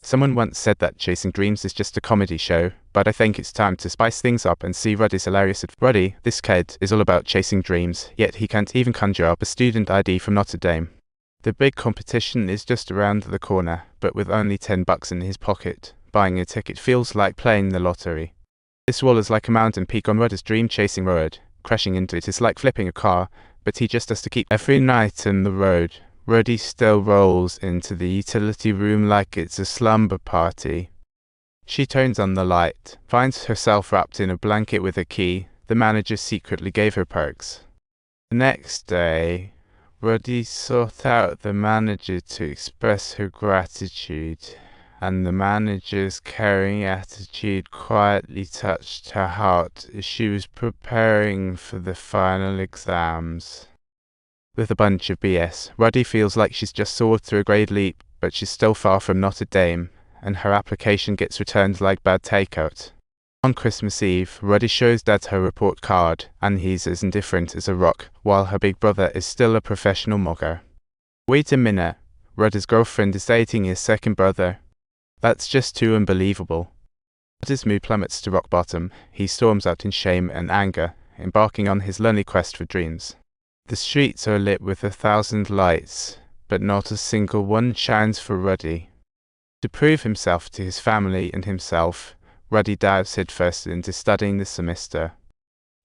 Someone once said that chasing dreams is just a comedy show, but I think it's time to spice things up and see Rudy's hilarious. Ruddy, this kid, is all about chasing dreams, yet he can't even conjure up a student ID from Notre Dame. The big competition is just around the corner, but with only $10 in his pocket, buying a ticket feels like playing the lottery. This wall is like a mountain peak on Ruddy's dream-chasing road. Crashing into it is like flipping a car, but he just has to keep every night in the road. Rudy still rolls into the utility room like it's a slumber party. She turns on the light, finds herself wrapped in a blanket with a key. The manager secretly gave her perks. The next day, Rudy sought out the manager to express her gratitude, and the manager's caring attitude quietly touched her heart as she was preparing for the final exams. With a bunch of BS, Rudy feels like she's just soared through a grade leap, but she's still far from Notre Dame, and her application gets returned like bad takeout. On Christmas Eve, Rudy shows Dad her report card, and he's as indifferent as a rock, while her big brother is still a professional mocker. Wait a minute, Rudy's girlfriend is dating his second brother. That's just too unbelievable. Rudy's mood plummets to rock bottom. He storms out in shame and anger, embarking on his lonely quest for dreams. The streets are lit with 1,000 lights, but not a single one shines for Rudy. To prove himself to his family and himself, Rudy dives headfirst into studying this semester.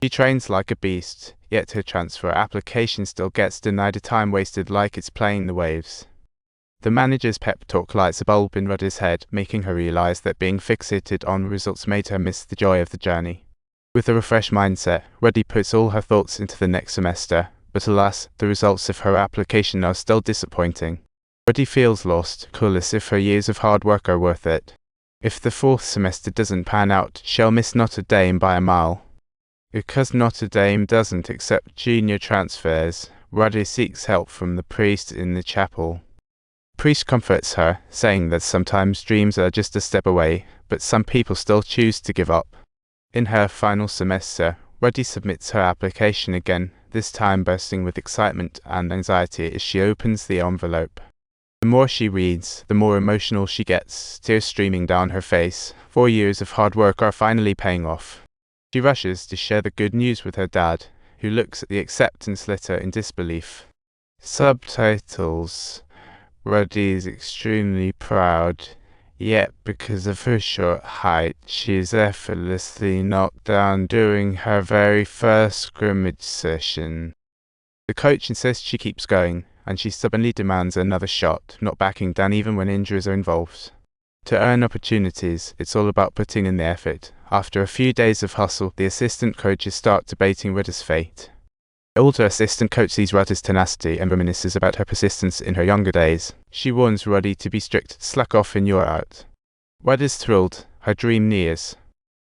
She trains like a beast, yet her transfer application still gets denied, a time wasted like it's playing the waves. The manager's pep talk lights a bulb in Rudy's head, making her realize that being fixated on results made her miss the joy of the journey. With a refreshed mindset, Rudy puts all her thoughts into the next semester. But alas, the results of her application are still disappointing. Rudy feels lost, clueless if her years of hard work are worth it. If the fourth semester doesn't pan out, she'll miss Notre Dame by a mile. Because Notre Dame doesn't accept junior transfers, Rudy seeks help from the priest in the chapel. The priest comforts her, saying that sometimes dreams are just a step away, but some people still choose to give up. In her final semester, Rudy submits her application again, this time bursting with excitement and anxiety as she opens the envelope. The more she reads, the more emotional she gets, tears streaming down her face. 4 years of hard work are finally paying off. She rushes to share the good news with her dad, who looks at the acceptance letter in disbelief. Subtitles. Rudy is extremely proud, yet because of her short height, she is effortlessly knocked down during her very first scrimmage session. The coach insists she keeps going, and she stubbornly demands another shot, not backing down even when injuries are involved. To earn opportunities, it's all about putting in the effort. After a few days of hustle, the assistant coaches start debating Rudy's fate. The older assistant coach sees Rudy's tenacity and reminisces about her persistence in her younger days. She warns Rudy to be strict, slack off and you're out. Rudy's thrilled, her dream nears.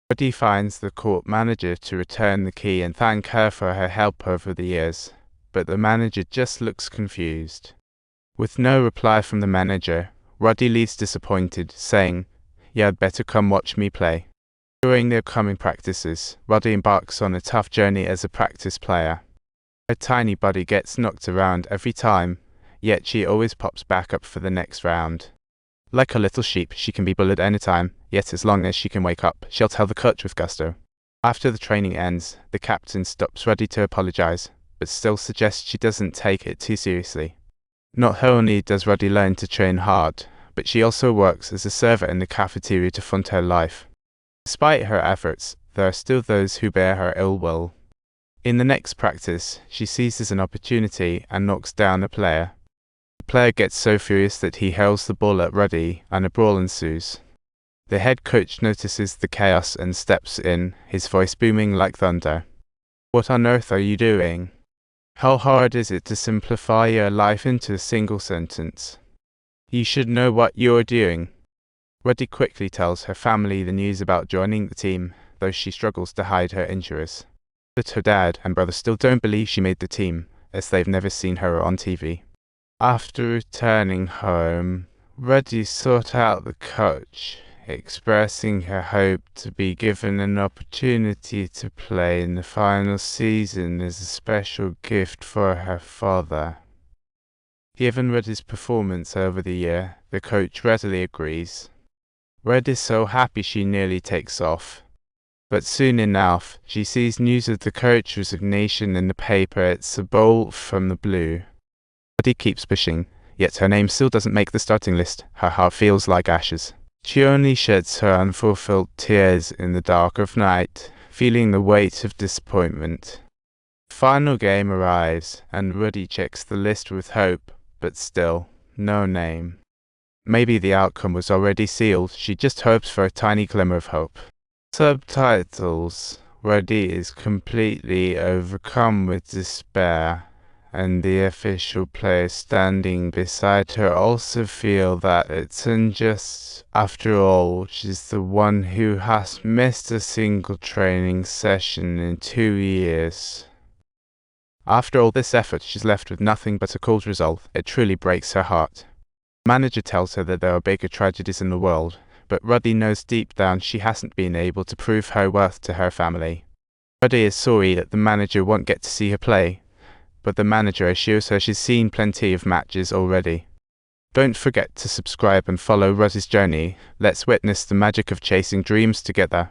Rudy finds the court manager to return the key and thank her for her help over the years, but the manager just looks confused. With no reply from the manager, Rudy leaves disappointed, saying, "You'd better come watch me play." During the upcoming practices, Rudy embarks on a tough journey as a practice player. Her tiny body gets knocked around every time, yet she always pops back up for the next round. Like a little sheep, she can be bullied anytime, yet as long as she can wake up, she'll tell the coach with gusto. After the training ends, the captain stops Rudy to apologize, but still suggests she doesn't take it too seriously. Not only does Rudy learn to train hard, but she also works as a server in the cafeteria to fund her life. Despite her efforts, there are still those who bear her ill will. In the next practice, she seizes an opportunity and knocks down a player. The player gets so furious that he hurls the ball at Rudy, and a brawl ensues. The head coach notices the chaos and steps in, his voice booming like thunder. "What on earth are you doing? How hard is it to simplify your life into a single sentence? You should know what you're doing." Rudy quickly tells her family the news about joining the team, though she struggles to hide her injuries. But her dad and brother still don't believe she made the team, as they've never seen her on TV. After returning home, Rudy sought out the coach, expressing her hope to be given an opportunity to play in the final season as a special gift for her father. Given Rudy's performance over the year, the coach readily agrees. Red is so happy she nearly takes off. But soon enough, she sees news of the coach's resignation in the paper. It's a bolt from the blue. Rudy keeps pushing, yet her name still doesn't make the starting list. Her heart feels like ashes. She only sheds her unfulfilled tears in the dark of night, feeling the weight of disappointment. The final game arrives, and Rudy checks the list with hope, but still, no name. Maybe the outcome was already sealed. She just hopes for a tiny glimmer of hope. Subtitles. Rudy is completely overcome with despair, and the official players standing beside her also feel that it's unjust. After all, she's the one who has missed a single training session in 2 years. After all this effort, she's left with nothing but a cold resolve. It truly breaks her heart. The manager tells her that there are bigger tragedies in the world, but Rudy knows deep down she hasn't been able to prove her worth to her family. Rudy is sorry that the manager won't get to see her play, but the manager assures her she's seen plenty of matches already. Don't forget to subscribe and follow Rudy's journey. Let's witness the magic of chasing dreams together.